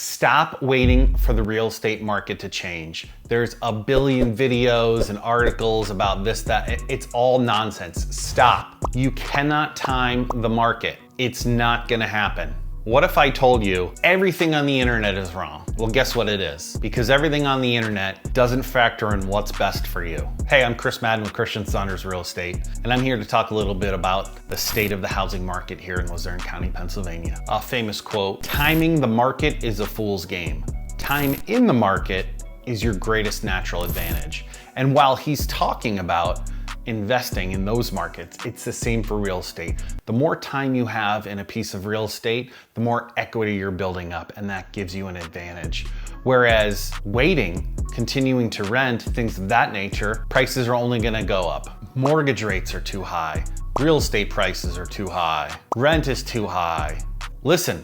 Stop waiting for the real estate market to change. There's a billion videos and articles about this, that. It's all nonsense. Stop. You cannot time the market. It's not gonna happen. What if I told you everything on the internet is wrong? Well, guess what it is? Because everything on the internet doesn't factor in what's best for you. Hey, I'm Chris Madden with Christian Saunders Real Estate, and I'm here to talk a little bit about the state of the housing market here in Luzerne County, Pennsylvania. A famous quote, timing the market is a fool's game. Time in the market is your greatest natural advantage. And while he's talking about investing in those markets, it's the same for real estate. The more time you have in a piece of real estate, the more equity you're building up, and that gives you an advantage. Whereas waiting, continuing to rent, things of that nature, prices are only gonna go up. Mortgage rates are too high. Real estate prices are too high. Rent is too high. Listen,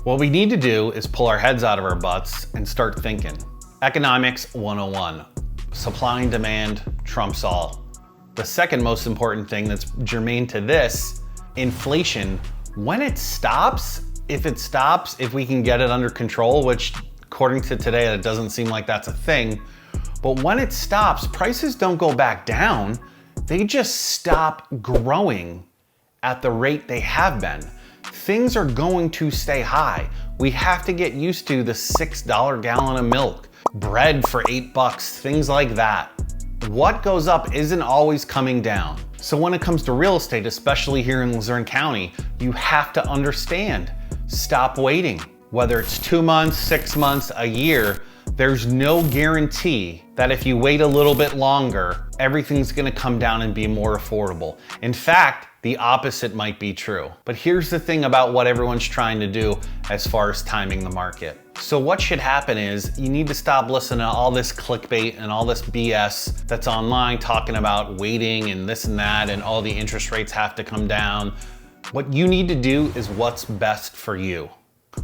what we need to do is pull our heads out of our butts and start thinking. Economics 101. Supply and demand trumps all. The second most important thing that's germane to this, inflation, when it stops, if we can get it under control, which according to today, it doesn't seem like that's a thing, but when it stops, prices don't go back down, they just stop growing at the rate they have been. Things are going to stay high. We have to get used to the $6 gallon of milk, bread for $8, things like that. What goes up isn't always coming down. So when it comes to real estate, especially here in Luzerne County, you have to understand, stop waiting. Whether it's 2 months, 6 months, a year, there's no guarantee that if you wait a little bit longer, everything's gonna come down and be more affordable. In fact, the opposite might be true. But here's the thing about what everyone's trying to do as far as timing the market. So what should happen is you need to stop listening to all this clickbait and all this BS that's online talking about waiting and this and that and all the interest rates have to come down. What you need to do is what's best for you.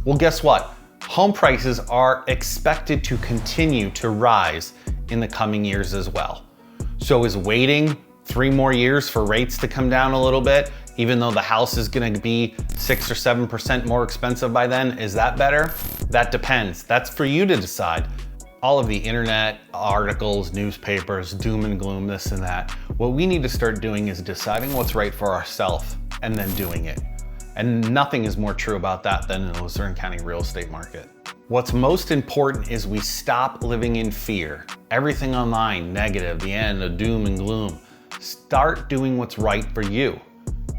Well, guess what? Home prices are expected to continue to rise in the coming years as well. So is waiting 3 more years for rates to come down a little bit, even though the house is gonna be 6 or 7% more expensive by then, is that better? That depends. That's for you to decide. All of the internet articles, newspapers, doom and gloom, this and that. What we need to start doing is deciding what's right for ourselves and then doing it. And nothing is more true about that than the Luzerne County real estate market. What's most important is we stop living in fear. Everything online, negative, the end, the doom and gloom. Start doing what's right for you.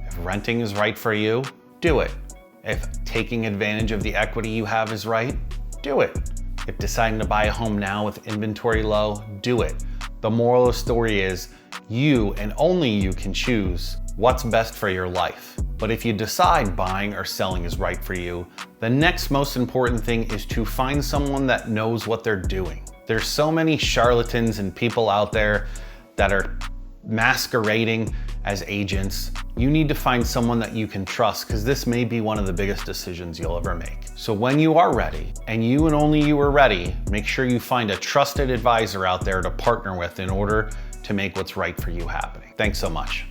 If renting is right for you, do it. If taking advantage of the equity you have is right, do it. If deciding to buy a home now with inventory low, do it. The moral of the story is you and only you can choose what's best for your life. But if you decide buying or selling is right for you, the next most important thing is to find someone that knows what they're doing. There's so many charlatans and people out there that are masquerading as agents. You need to find someone that you can trust because this may be one of the biggest decisions you'll ever make. So when you are ready, and you and only you are ready, make sure you find a trusted advisor out there to partner with in order to make what's right for you happening. Thanks so much.